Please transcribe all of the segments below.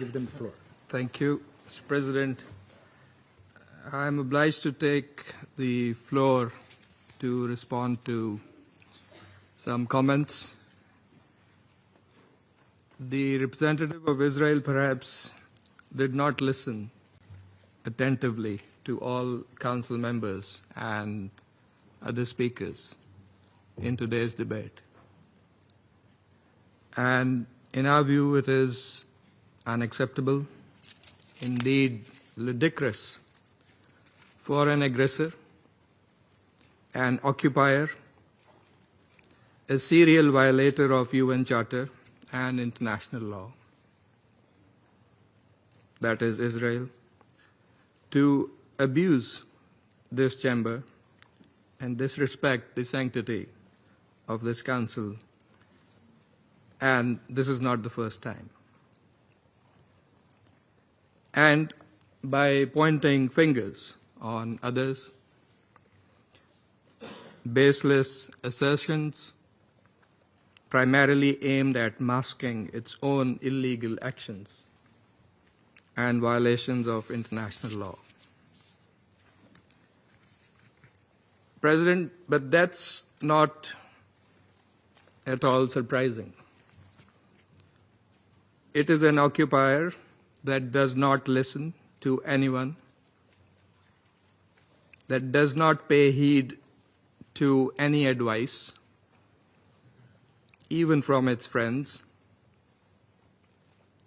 Give them the floor. Thank you, Mr. President. I'm obliged to take the floor to respond to some comments. The representative of Israel perhaps did not listen attentively to all council members and other speakers in today's debate. And in our view, it is unacceptable, indeed ludicrous, for an aggressor, an occupier, a serial violator of UN Charter and international law, that is Israel, to abuse this chamber and disrespect the sanctity of this council. And this is not the first time. And by pointing fingers on others, baseless assertions primarily aimed at masking its own illegal actions and violations of international law. President, but that's not at all surprising. It is an occupier that does not listen to anyone, that does not pay heed to any advice, even from its friends,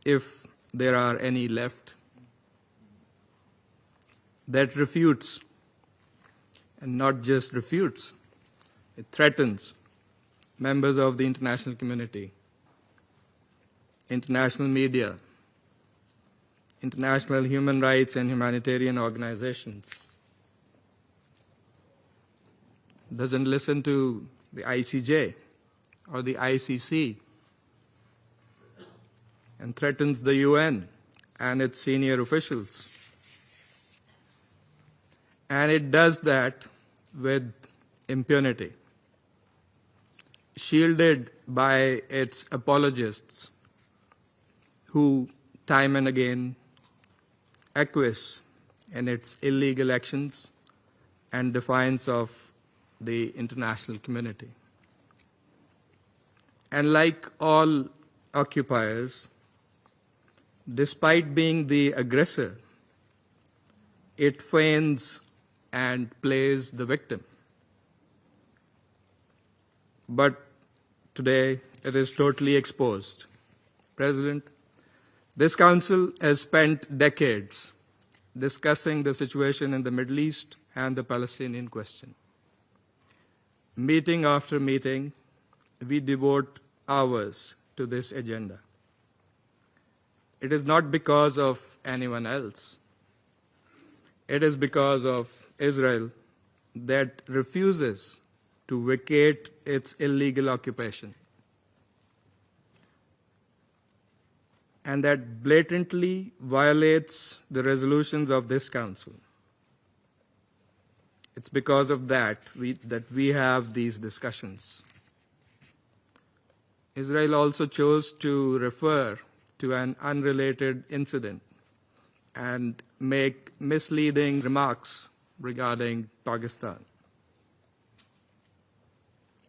if there are any left, that refutes, and not just refutes, it threatens members of the international community, international media, international human rights and humanitarian organizations, doesn't listen to the ICJ or the ICC, and threatens the UN and its senior officials. And it does that with impunity, shielded by its apologists who time and again acquiesce in its illegal actions and defiance of the international community. And like all occupiers, despite being the aggressor, it feigns and plays the victim. But today it is totally exposed. President, this Council has spent decades discussing the situation in the Middle East and the Palestinian question. Meeting after meeting, we devote hours to this agenda. It is not because of anyone else. It is because of Israel that refuses to vacate its illegal occupation, and that blatantly violates the resolutions of this Council. It's because of that we have these discussions. Israel also chose to refer to an unrelated incident and make misleading remarks regarding Pakistan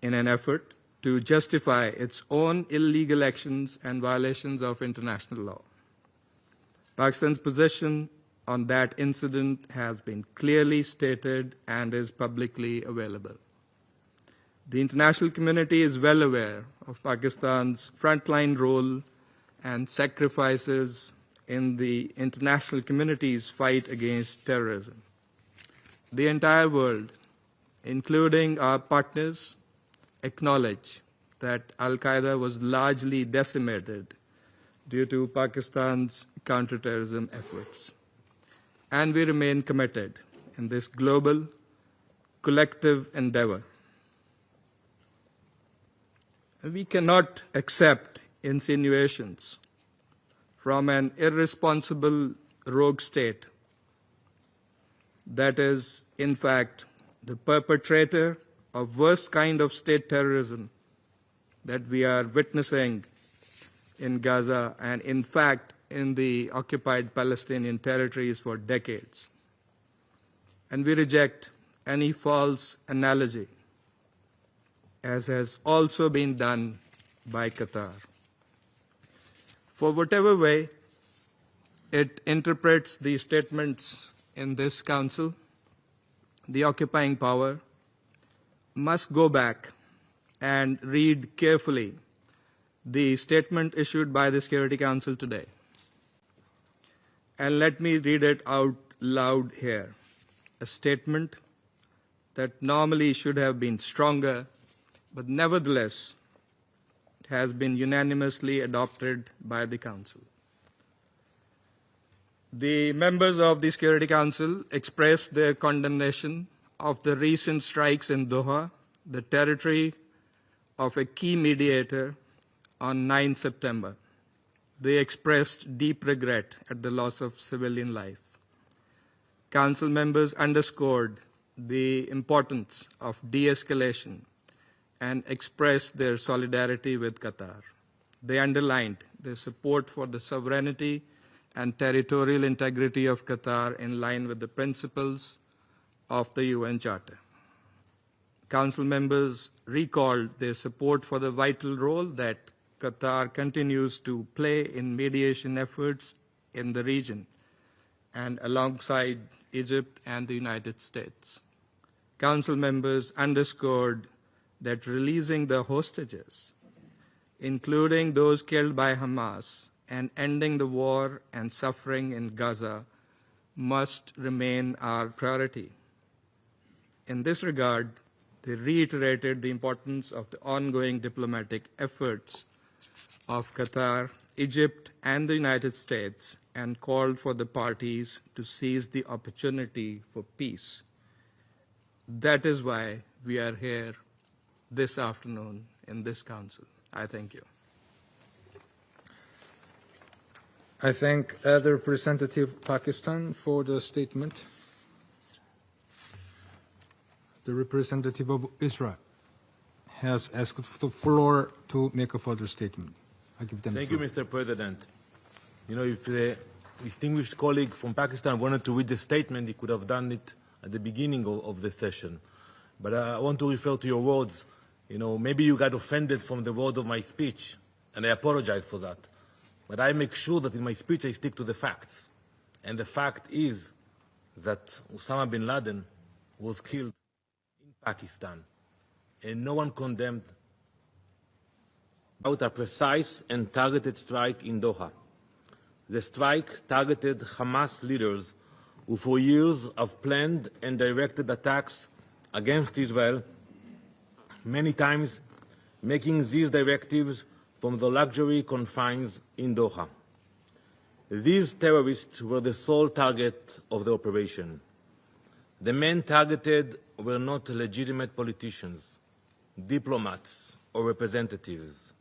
in an effort to justify its own illegal actions and violations of international law. Pakistan's position on that incident has been clearly stated and is publicly available. The international community is well aware of Pakistan's frontline role and sacrifices in the international community's fight against terrorism. The entire world, including our partners, acknowledge that Al-Qaeda was largely decimated due to Pakistan's counterterrorism efforts. And we remain committed in this global, collective endeavor. We cannot accept insinuations from an irresponsible rogue state that is, in fact, the perpetrator of worst kind of state terrorism that we are witnessing in Gaza and, in fact, in the occupied Palestinian territories for decades. And we reject any false analogy, as has also been done by Qatar. For whatever way it interprets the statements in this Council, the occupying power must go back and read carefully the statement issued by the Security Council today. And let me read it out loud here. A statement that normally should have been stronger, but nevertheless has been unanimously adopted by the Council. The members of the Security Council expressed their condemnation of the recent strikes in Doha, the territory of a key mediator, on 9 September. They expressed deep regret at the loss of civilian life. Council members underscored the importance of de-escalation and expressed their solidarity with Qatar. They underlined their support for the sovereignty and territorial integrity of Qatar in line with the principles of the UN Charter. Council members recalled their support for the vital role that Qatar continues to play in mediation efforts in the region and alongside Egypt and the United States. Council members underscored that releasing the hostages, including those killed by Hamas, and ending the war and suffering in Gaza must remain our priority. In this regard, they reiterated the importance of the ongoing diplomatic efforts of Qatar, Egypt, and the United States, and called for the parties to seize the opportunity for peace. That is why we are here this afternoon in this Council. I thank you. I thank the representative of Pakistan for the statement. The representative of Israel has asked for the floor to make a further statement. I give them the floor. Thank you, Mr. President. You know, if the distinguished colleague from Pakistan wanted to read the statement, he could have done it at the beginning of the session. But I want to refer to your words. You know, maybe you got offended from the word of my speech, and I apologize for that. But I make sure that in my speech I stick to the facts. And the fact is that Osama bin Laden was killed in Pakistan, and no one condemned about a precise and targeted strike in Doha. The strike targeted Hamas leaders who for years have planned and directed attacks against Israel, many times making these directives from the luxury confines in Doha. These terrorists were the sole target of the operation. The men targeted were not legitimate politicians, diplomats, or representatives.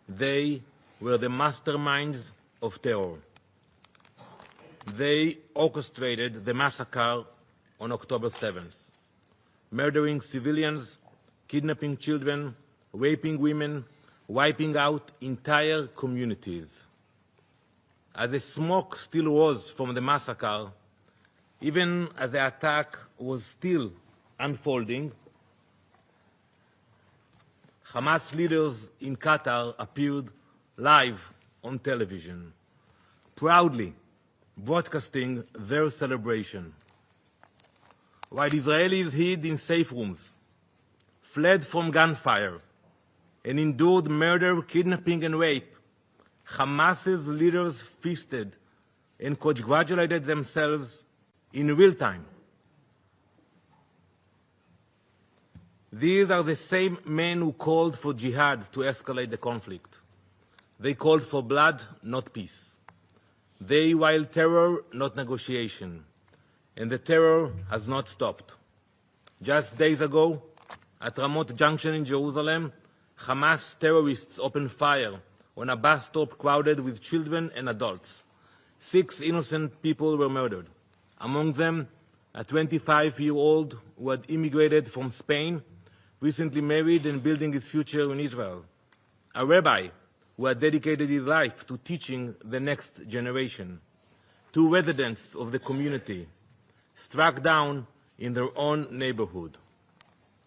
They were the masterminds of terror. They orchestrated the massacre on October 7th, murdering civilians, kidnapping children, raping women, wiping out entire communities. As the smoke still rose from the massacre, even as the attack was still unfolding, Hamas leaders in Qatar appeared live on television, proudly broadcasting their celebration. While Israelis hid in safe rooms, fled from gunfire, and endured murder, kidnapping, and rape, Hamas's leaders feasted and congratulated themselves in real time. These are the same men who called for jihad to escalate the conflict. They called for blood, not peace. They wild terror, not negotiation. And the terror has not stopped. Just days ago, at Ramot Junction in Jerusalem, Hamas terrorists opened fire on a bus stop crowded with children and adults. 6 innocent people were murdered, among them a 25-year-old who had immigrated from Spain, recently married and building his future in Israel, a rabbi who had dedicated his life to teaching the next generation. 2 residents of the community struck down in their own neighborhood.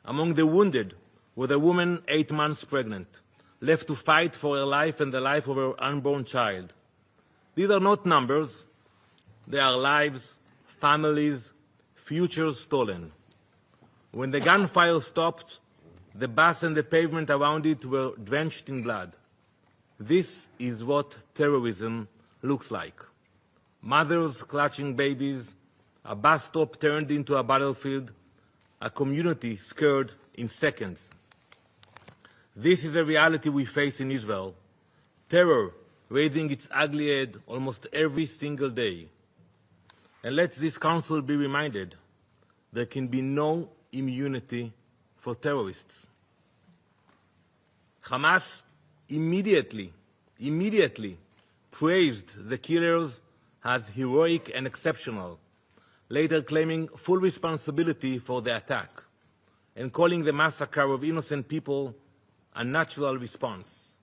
Among the wounded was a woman 8 months pregnant, left to fight for her life and the life of her unborn child. These are not numbers. They are lives, families, futures stolen. When the gunfire stopped, the bus and the pavement around it were drenched in blood. This is what terrorism looks like. Mothers clutching babies, a bus stop turned into a battlefield, a community scared in seconds. This is a reality we face in Israel. Terror raising its ugly head almost every single day. And let this council be reminded, there can be no immunity for terrorists. Hamas immediately praised the killers as heroic and exceptional, later claiming full responsibility for the attack and calling the massacre of innocent people a natural response.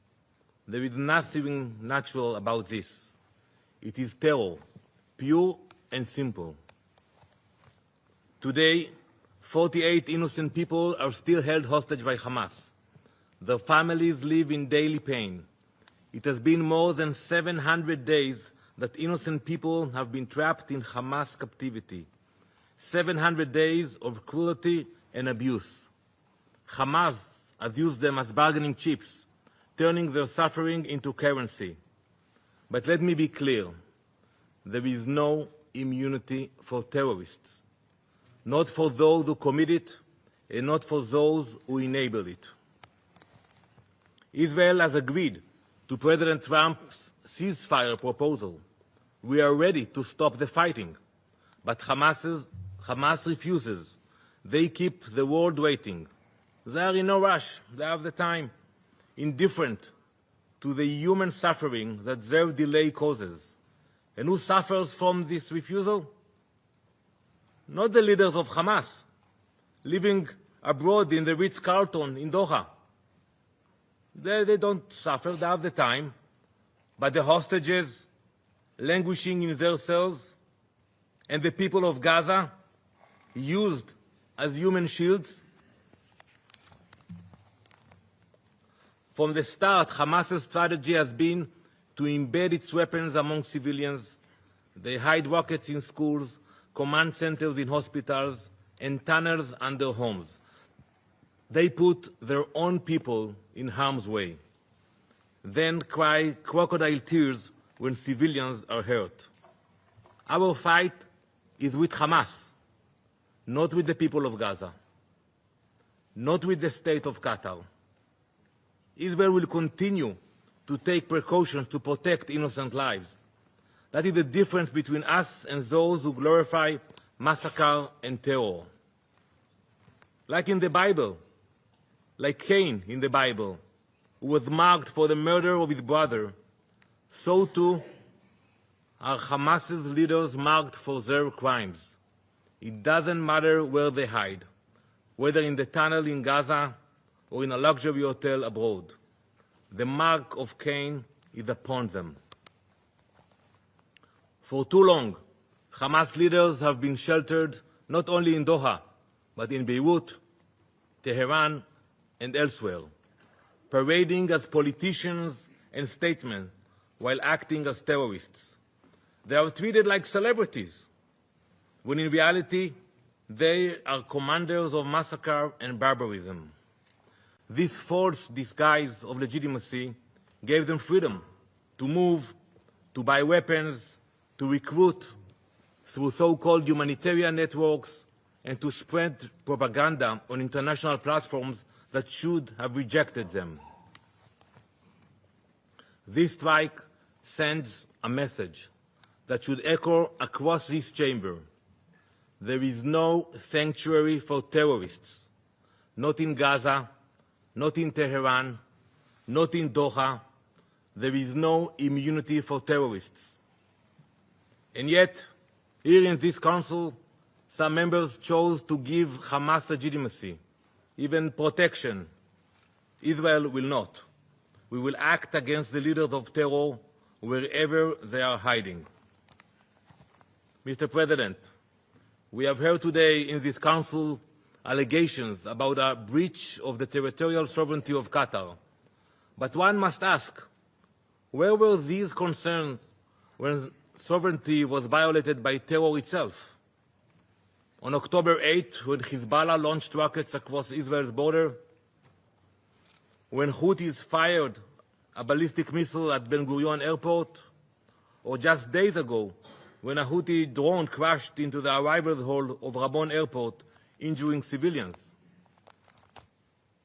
There is nothing natural about this. It is terror, pure and simple. Today, 48 innocent people are still held hostage by Hamas. Their families live in daily pain. It has been more than 700 days that innocent people have been trapped in Hamas captivity. 700 days of cruelty and abuse. Hamas has used them as bargaining chips, turning their suffering into currency. But let me be clear, there is no immunity for terrorists. Not for those who commit it, and not for those who enable it. Israel has agreed to President Trump's ceasefire proposal. We are ready to stop the fighting, but Hamas refuses. They keep the world waiting. They are in no rush. They have the time. Indifferent to the human suffering that their delay causes. And who suffers from this refusal? Not the leaders of Hamas, living abroad in the Ritz-Carlton in Doha. They don't suffer, they have the time. But the hostages languishing in their cells and the people of Gaza used as human shields. From the start, Hamas's strategy has been to embed its weapons among civilians. They hide rockets in schools, command centers in hospitals, and tunnels under homes. They put their own people in harm's way, then cry crocodile tears when civilians are hurt. Our fight is with Hamas, not with the people of Gaza, not with the state of Qatar. Israel will continue to take precautions to protect innocent lives. That is the difference between us and those who glorify massacre and terror. Like in the Bible, like Cain in the Bible, who was marked for the murder of his brother, so too are Hamas's leaders marked for their crimes. It doesn't matter where they hide, whether in the tunnel in Gaza or in a luxury hotel abroad. The mark of Cain is upon them. For too long, Hamas leaders have been sheltered not only in Doha, but in Beirut, Tehran, and elsewhere, parading as politicians and statesmen while acting as terrorists. They are treated like celebrities, when in reality, they are commanders of massacre and barbarism. This false disguise of legitimacy gave them freedom to move, to buy weapons, to recruit through so-called humanitarian networks, and to spread propaganda on international platforms that should have rejected them. This strike sends a message that should echo across this chamber. There is no sanctuary for terrorists, not in Gaza, not in Tehran, not in Doha. There is no immunity for terrorists. And yet, here in this council, some members chose to give Hamas legitimacy, even protection. Israel will not. we will act against the leaders of terror wherever they are hiding. Mr. President, we have heard today in this Council allegations about a breach of the territorial sovereignty of Qatar. But one must ask, where were these concerns when sovereignty was violated by terror itself? On October 8, when Hezbollah launched rockets across Israel's border, when Houthis fired a ballistic missile at Ben Gurion airport, or just days ago, when a Houthi drone crashed into the arrivals hall of Rabon airport, injuring civilians.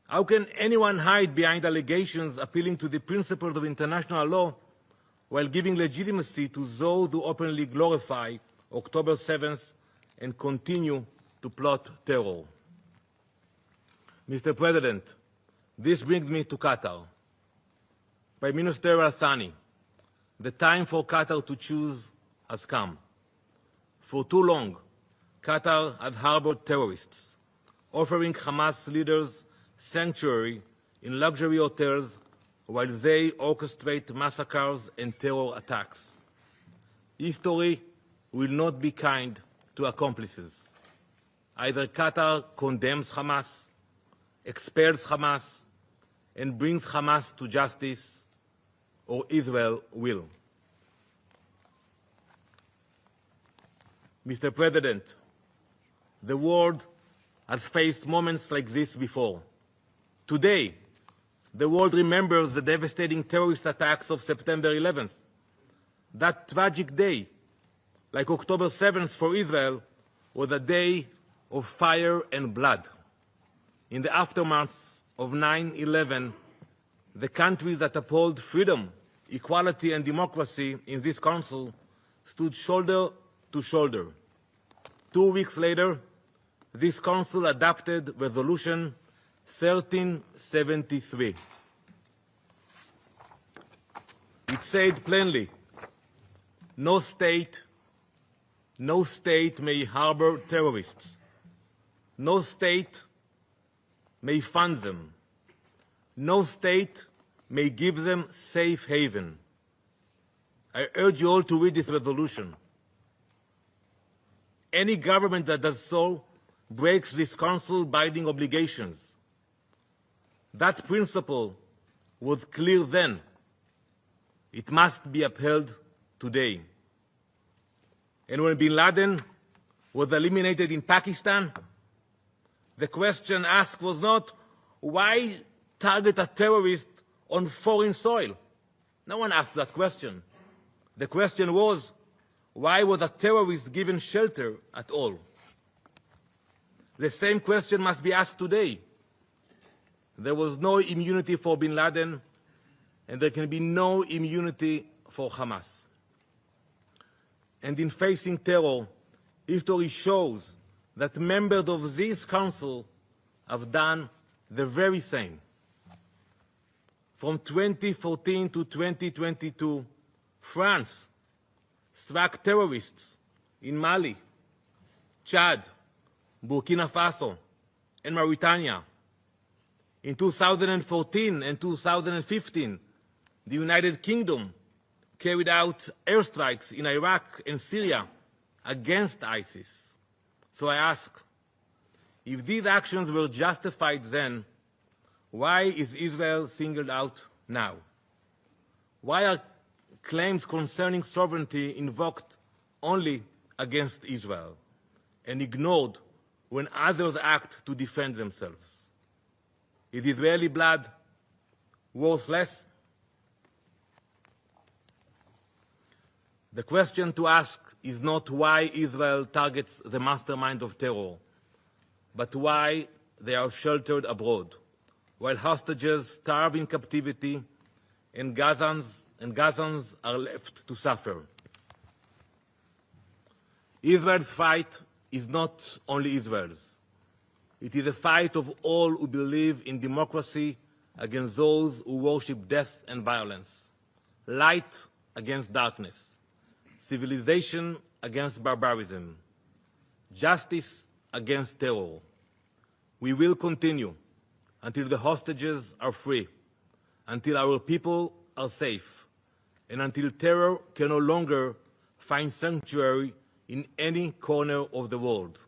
How can anyone hide behind allegations appealing to the principles of international law while giving legitimacy to those who openly glorify October 7th and continue to plot terror? Mr. President, this brings me to Qatar. Prime Minister Al-Thani, the time for Qatar to choose has come. For too long, Qatar has harbored terrorists, offering Hamas leaders sanctuary in luxury hotels while they orchestrate massacres and terror attacks. History will not be kind to accomplices. Either Qatar condemns Hamas, expels Hamas, and brings Hamas to justice, or Israel will. Mr. President, the world has faced moments like this before. Today, the world remembers the devastating terrorist attacks of September 11th. That tragic day, like October 7th for Israel, was a day of fire and blood. In the aftermath of 9/11, the countries that uphold freedom, equality, and democracy in this Council stood shoulder to shoulder. 2 weeks later, this Council adopted Resolution 1373. It said plainly, no state may harbor terrorists. No state may fund them. No state may give them safe haven. I urge you all to read this resolution. Any government that does so breaks this Council-binding obligations. That principle was clear then. It must be upheld today. And when bin Laden was eliminated in Pakistan, the question asked was not, why target a terrorist on foreign soil? No one asked that question. The question was, why was a terrorist given shelter at all? The same question must be asked today. There was no immunity for bin Laden, and there can be no immunity for Hamas. And in facing terror, history shows that members of this Council have done the very same. From 2014 to 2022, France struck terrorists in Mali, Chad, Burkina Faso, and Mauritania. In 2014 and 2015, the United Kingdom carried out airstrikes in Iraq and Syria against ISIS. So I ask, if these actions were justified then, why is Israel singled out now? Why are claims concerning sovereignty invoked only against Israel and ignored when others act to defend themselves? Is Israeli blood worth less? The question to ask is not why Israel targets the mastermind of terror, but why they are sheltered abroad, while hostages starve in captivity and Gazans are left to suffer. Israel's fight is not only Israel's. It is a fight of all who believe in democracy against those who worship death and violence, light against darkness, civilization against barbarism, justice against terror. We will continue until the hostages are free, until our people are safe, and until terror can no longer find sanctuary in any corner of the world,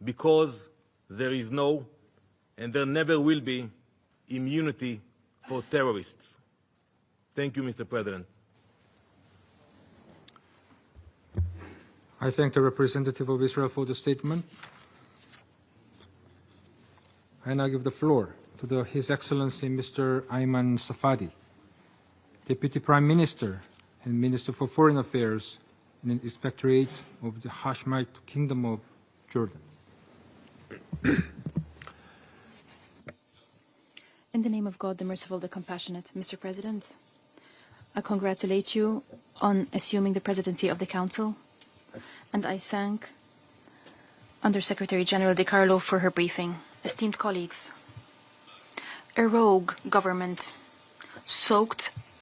because there is no, and there never will be, immunity for terrorists. Thank you, Mr. President. I thank the representative of Israel for the statement. I now give the floor to His Excellency Mr. Ayman Safadi, Deputy Prime Minister and Minister for Foreign Affairs in the Inspectorate of the Hashemite Kingdom of Jordan. In the name of God, the merciful, the compassionate, Mr. President, I congratulate you on assuming the presidency of the Council, and I thank Undersecretary General De Carlo for her briefing. Esteemed colleagues, a rogue government soaked